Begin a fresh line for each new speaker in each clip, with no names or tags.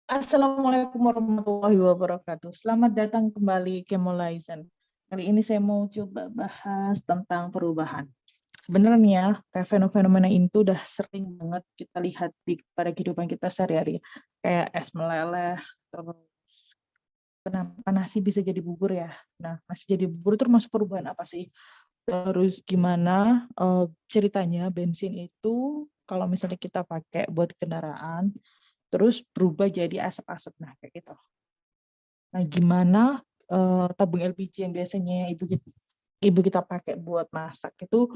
Assalamualaikum warahmatullahi wabarakatuh. Selamat datang kembali ke Molaizen. Kali ini saya mau coba bahas tentang perubahan. Sebenarnya kayak fenomena itu udah sering banget kita lihat pada kehidupan kita sehari-hari. Kayak es meleleh, terus kenapa nasi bisa jadi bubur ya? Nah, nasi jadi bubur itu termasuk perubahan apa sih? Terus gimana ceritanya bensin itu kalau misalnya kita pakai buat kendaraan, terus berubah jadi asap-asap, nah kayak gitu. Nah, gimana tabung LPG yang biasanya ibu kita pakai buat masak itu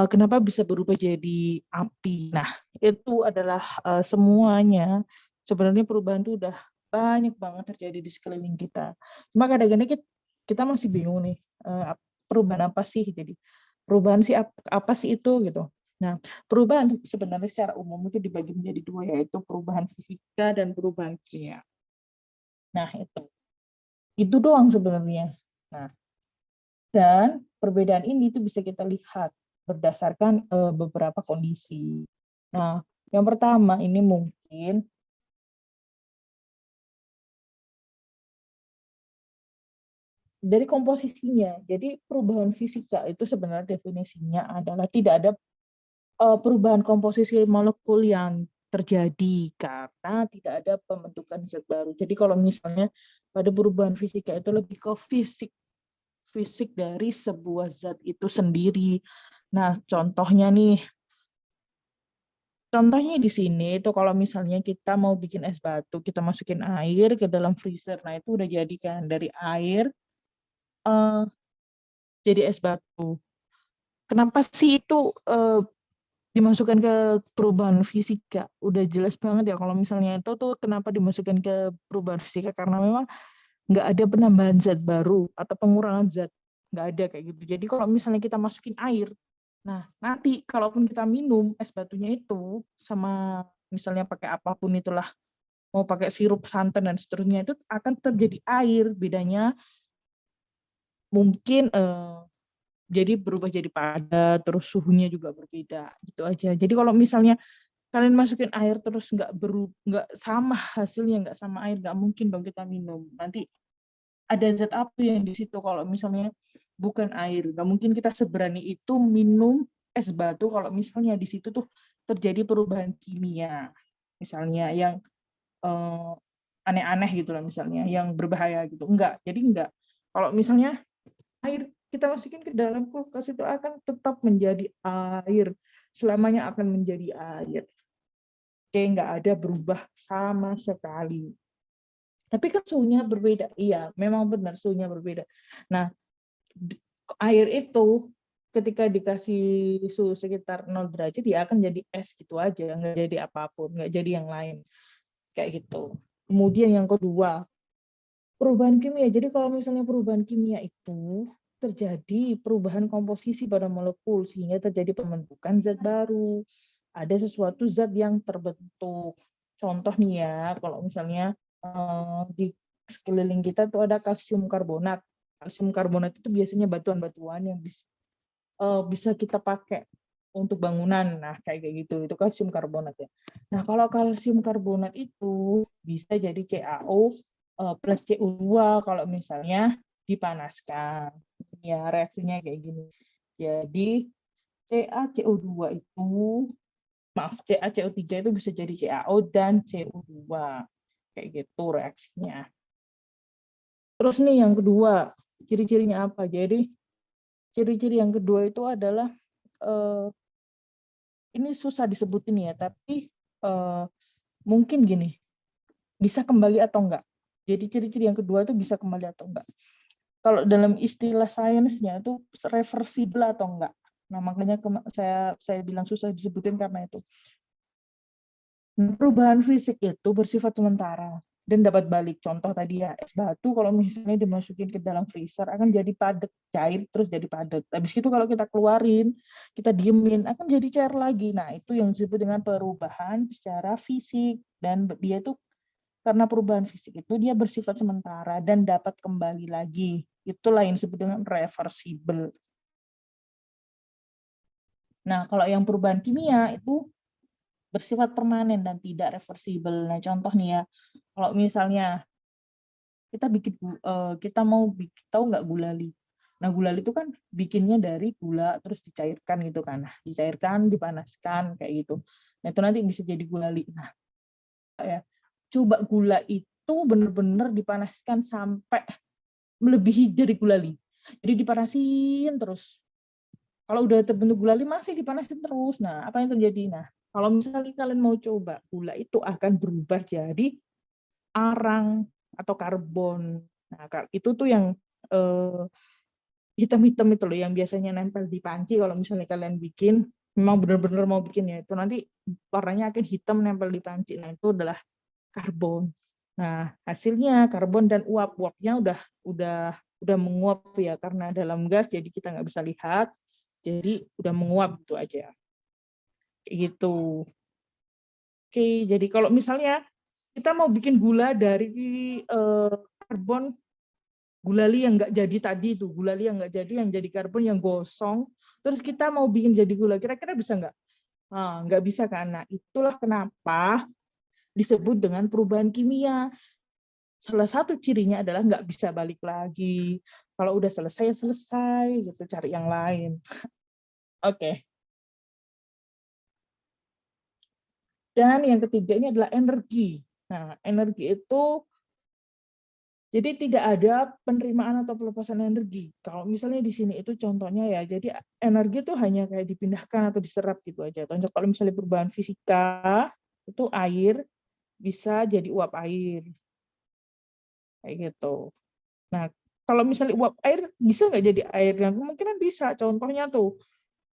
kenapa bisa berubah jadi api? Nah, itu adalah semuanya sebenarnya perubahan itu udah banyak banget terjadi di sekeliling kita. Cuma kadang-kadang kita masih bingung nih, perubahan apa sih? Jadi perubahan sih apa sih itu gitu. Nah, perubahan sebenarnya secara umum itu dibagi menjadi dua, yaitu perubahan fisika dan perubahan kimia. Nah, itu doang sebenarnya. Nah, dan perbedaan ini itu bisa kita lihat berdasarkan beberapa kondisi. Nah, yang pertama ini mungkin dari komposisinya. Jadi perubahan fisika itu sebenarnya definisinya adalah tidak ada perubahan komposisi molekul yang terjadi karena tidak ada pembentukan zat baru. Jadi kalau misalnya pada perubahan fisika itu lebih ke fisik dari sebuah zat itu sendiri. Nah, contohnya di sini itu kalau misalnya kita mau bikin es batu, kita masukin air ke dalam freezer. Nah, itu udah jadi kan dari air eh, jadi es batu. Kenapa sih itu dimasukkan ke perubahan fisika? Udah jelas banget ya kalau misalnya itu tuh kenapa dimasukkan ke perubahan fisika, karena memang nggak ada penambahan zat baru atau pengurangan zat, nggak ada kayak gitu. Jadi kalau misalnya kita masukin air, nah nanti kalaupun kita minum es batunya itu sama misalnya pakai apapun itulah, mau pakai sirup, santan dan seterusnya, itu akan terjadi air. Bedanya mungkin jadi berubah jadi padat, terus suhunya juga berbeda gitu aja. Jadi kalau misalnya kalian masukin air terus nggak sama hasilnya, nggak sama air, nggak mungkin dong kita minum. Nanti ada zat apa yang di situ kalau misalnya bukan air. Nggak mungkin kita seberani itu minum es batu kalau misalnya di situ tuh terjadi perubahan kimia. Misalnya yang eh, aneh-aneh gitu lah, misalnya yang berbahaya gitu. Jadi enggak. Kalau misalnya air kita masukin ke dalam kulkas itu akan tetap menjadi air. Selamanya akan menjadi air. Kayak nggak ada berubah sama sekali. Tapi kan suhunya berbeda. Iya, memang benar suhunya berbeda. Nah, air itu ketika dikasih suhu sekitar 0 derajat ya akan jadi es gitu aja, nggak jadi apapun, nggak jadi yang lain. Kayak gitu. Kemudian yang kedua, perubahan kimia. Jadi kalau misalnya perubahan kimia itu terjadi perubahan komposisi pada molekul sehingga terjadi pembentukan zat baru. Ada sesuatu zat yang terbentuk. Contoh nih ya, kalau misalnya di sekeliling kita tuh ada kalsium karbonat. Kalsium karbonat itu biasanya batuan-batuan yang bisa kita pakai untuk bangunan. Nah, kayak gitu. Itu kalsium karbonat ya. Nah, kalau kalsium karbonat itu bisa jadi CaO plus CO2 kalau misalnya dipanaskan. Ya, reaksinya kayak gini. Jadi CaCO2 itu, maaf, CaCO3 itu bisa jadi CaO dan CO2. Kayak gitu reaksinya. Terus nih yang kedua, ciri-cirinya apa? Jadi ciri-ciri yang kedua itu adalah eh, ini susah disebutin ya, tapi mungkin gini, bisa kembali atau enggak. Jadi ciri-ciri yang kedua itu bisa kembali atau enggak. Kalau dalam istilah sainsnya itu reversible atau enggak. Nah, makanya saya bilang susah disebutin karena itu. Perubahan fisik itu bersifat sementara dan dapat balik. Contoh tadi ya, es batu kalau misalnya dimasukin ke dalam freezer akan jadi padat, cair terus jadi padat. Habis itu kalau kita keluarin, kita diemin akan jadi cair lagi. Nah, itu yang disebut dengan perubahan secara fisik, dan dia itu karena perubahan fisik itu dia bersifat sementara dan dapat kembali lagi. Itulah yang disebut dengan reversible. Nah, kalau yang perubahan kimia itu bersifat permanen dan tidak reversible. Nah, contoh nih ya, Kalau misalnya kita mau tahu nggak gulali? Nah, gulali itu kan bikinnya dari gula terus dicairkan gitu kan. Nah, dicairkan, dipanaskan kayak gitu. Nah, itu nanti bisa jadi gulali. Nah, ya, coba gula itu benar-benar dipanaskan sampai melebihi dari gulali. Jadi dipanasin terus. Kalau udah terbentuk gulali masih dipanasin terus. Nah, apa yang terjadi? Nah, kalau misalnya kalian mau coba, gula itu akan berubah jadi arang atau karbon. Nah, itu tuh yang hitam-hitam itu loh, yang biasanya nempel di panci. Kalau misalnya kalian bikin, memang benar-benar mau bikin ya, itu nanti warnanya akan hitam nempel di panci. Nah, itu adalah karbon. Nah, hasilnya karbon dan uapnya udah menguap ya, karena dalam gas jadi kita nggak bisa lihat, jadi udah menguap gitu aja. Kayak gitu. Oke, jadi kalau misalnya kita mau bikin gula dari karbon, gulali yang nggak jadi tadi tuh, gulali yang nggak jadi, yang jadi karbon yang gosong, terus kita mau bikin jadi gula, kira-kira bisa nggak? Nah, nggak bisa kan? Nah, itulah kenapa disebut dengan perubahan kimia. Salah satu cirinya adalah nggak bisa balik lagi. Kalau udah selesai, selesai, gitu, cari yang lain. Oke. Dan yang ketiga ini adalah energi. Nah, energi itu jadi tidak ada penerimaan atau pelepasan energi. Kalau misalnya di sini itu contohnya ya, jadi energi itu hanya kayak dipindahkan atau diserap gitu aja. Contoh kalau misalnya perubahan fisika, itu air bisa jadi uap air. Kayak gitu. Nah, kalau misalnya uap air bisa nggak jadi air? Nah, kemungkinan bisa. Contohnya tuh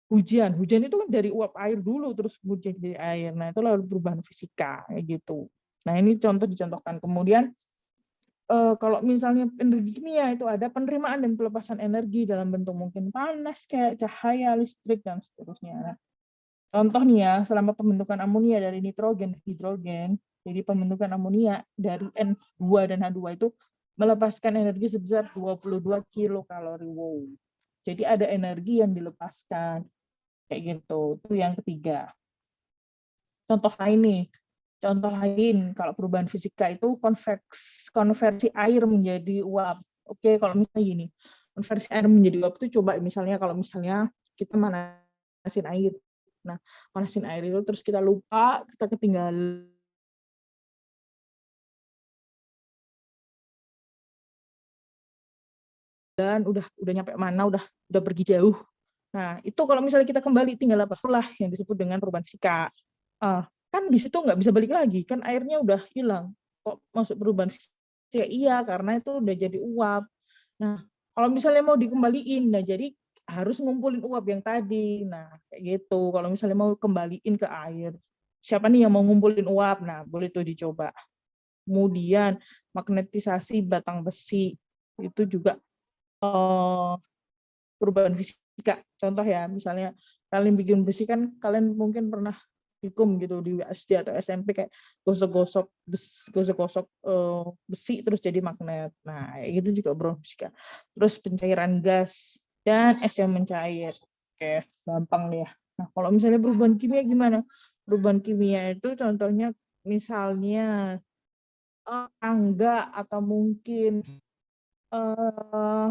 hujan. Hujan itu kan dari uap air dulu, terus kemudian jadi air. Nah, itu lalu perubahan fisika. Kayak gitu. Nah, ini contoh dicontohkan. Kemudian kalau misalnya energi kimia itu ada penerimaan dan pelepasan energi dalam bentuk mungkin panas, kayak cahaya, listrik, dan seterusnya. Nah, contoh nih ya, selama pembentukan amonia dari nitrogen ke hidrogen, jadi pembentukan amonia dari N2 dan H2 itu melepaskan energi sebesar 22 kilokalori. Wow. Jadi ada energi yang dilepaskan. Kayak gitu. Itu yang ketiga. Contoh lain nih. Contoh lain, kalau perubahan fisika itu konversi air menjadi uap. Oke, kalau misalnya gini, konversi air menjadi uap itu coba misalnya kalau misalnya kita manasin air. Nah, manasin air itu terus kita lupa, kita ketinggalan udah nyampe mana, udah pergi jauh. Nah, itu kalau misalnya kita kembali tinggal apa lah yang disebut dengan perubahan fisika. Kan di situ nggak bisa balik lagi, kan airnya udah hilang. Kok masuk perubahan fisika? Iya, karena itu udah jadi uap. Nah, kalau misalnya mau dikembaliin, nah jadi harus ngumpulin uap yang tadi. Nah, kayak gitu. Kalau misalnya mau kembaliin ke air, siapa nih yang mau ngumpulin uap? Nah, boleh tuh dicoba. Kemudian magnetisasi batang besi itu juga perubahan fisika. Contoh ya, misalnya kalian bikin besi kan kalian mungkin pernah dikum gitu di SD atau SMP kayak gosok-gosok besi terus jadi magnet. Nah, itu juga perubahan fisika. Terus pencairan gas dan es yang mencair. Oke, gampang nih ya. Nah, kalau misalnya perubahan kimia gimana? Perubahan kimia itu contohnya misalnya tangga atau mungkin eh,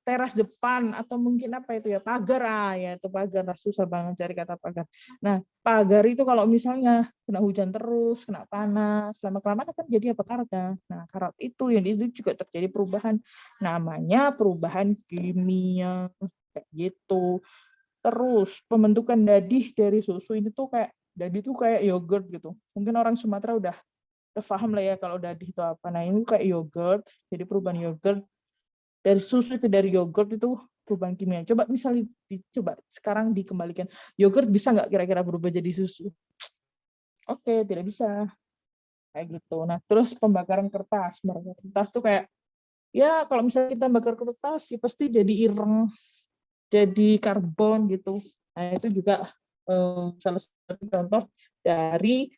teras depan atau mungkin apa itu ya pagar ya itu pagar susah banget cari kata pagar. Nah, pagar itu kalau misalnya kena hujan terus, kena panas, lama-kelamaan akan jadi apa karat. Nah, karat itu yang di situ juga terjadi perubahan, namanya perubahan kimia kayak gitu. Terus pembentukan dadih dari susu ini tuh kayak dadih tuh kayak yogurt gitu. Mungkin orang Sumatera udah paham lah ya kalau dadih itu apa. Nah, ini kayak yogurt, jadi perubahan yogurt dari susu itu dari yogurt itu perubahan kimia. Coba misalnya coba sekarang dikembalikan. Yogurt bisa nggak kira-kira berubah jadi susu? Oke, tidak bisa. Kayak gitu. Nah, terus pembakaran kertas. Pembakaran kertas tuh kayak ya kalau misalnya kita bakar kertas ya pasti jadi ireng, jadi karbon gitu. Nah, itu juga salah satu contoh dari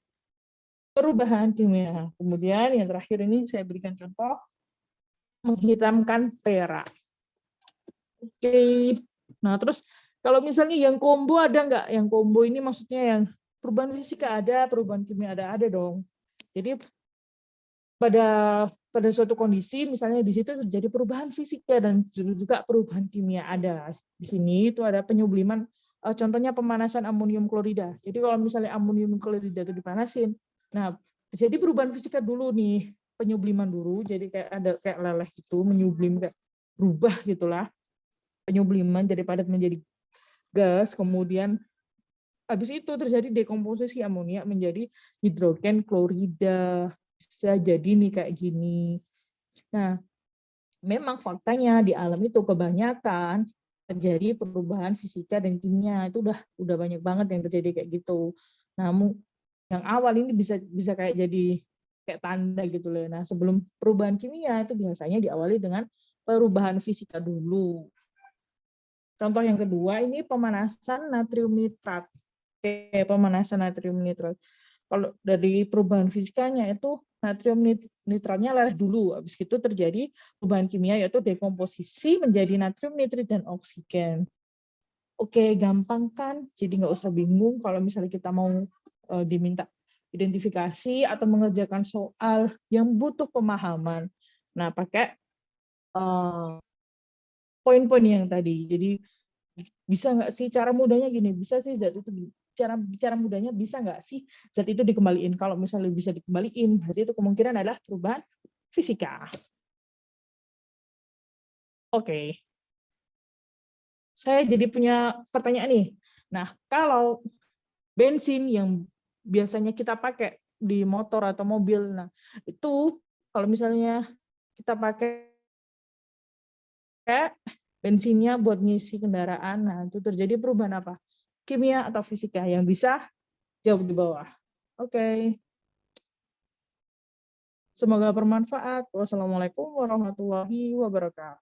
perubahan kimia. Kemudian yang terakhir ini saya berikan contoh menghitamkan perak. Oke. Nah, terus kalau misalnya yang combo ada nggak? Yang combo ini maksudnya yang perubahan fisika ada, perubahan kimia ada dong. Jadi pada suatu kondisi, misalnya di situ terjadi perubahan fisika dan juga perubahan kimia ada. Di sini itu ada penyubliman, contohnya pemanasan amonium klorida. Jadi kalau misalnya amonium klorida itu dipanasin, nah terjadi perubahan fisika dulu nih, penyubliman dulu, jadi kayak ada kayak leleh gitu, menyublim kayak berubah gitulah, penyubliman jadi padat menjadi gas, kemudian habis itu terjadi dekomposisi amonia menjadi hidrogen klorida. Bisa jadi nih kayak gini. Nah, memang faktanya di alam itu kebanyakan terjadi perubahan fisika dan kimia. Itu udah banyak banget yang terjadi kayak gitu. Namun yang awal ini bisa kayak jadi kayak tanda gitu loh. Nah, sebelum perubahan kimia itu biasanya diawali dengan perubahan fisika dulu. Contoh yang kedua ini pemanasan natrium nitrat. Oke, pemanasan natrium nitrat. Kalau dari perubahan fisikanya itu natrium nitratnya leleh dulu, habis itu terjadi perubahan kimia yaitu dekomposisi menjadi natrium nitrit dan oksigen. Oke, gampang kan? Jadi nggak usah bingung kalau misalnya kita mau diminta identifikasi atau mengerjakan soal yang butuh pemahaman. Nah, pakai poin-poin yang tadi. Jadi bisa nggak sih cara mudahnya gini? Bisa sih zat itu cara mudahnya bisa nggak sih zat itu dikembaliin? Kalau misalnya bisa dikembaliin, berarti itu kemungkinan adalah perubahan fisika. Oke, saya jadi punya pertanyaan nih. Nah, kalau bensin yang biasanya kita pakai di motor atau mobil, nah itu kalau misalnya kita pakai bensinnya buat ngisi kendaraan, nah itu terjadi perubahan apa? Kimia atau fisika? Yang bisa jawab di bawah. Oke. Semoga bermanfaat. Wassalamualaikum warahmatullahi wabarakatuh.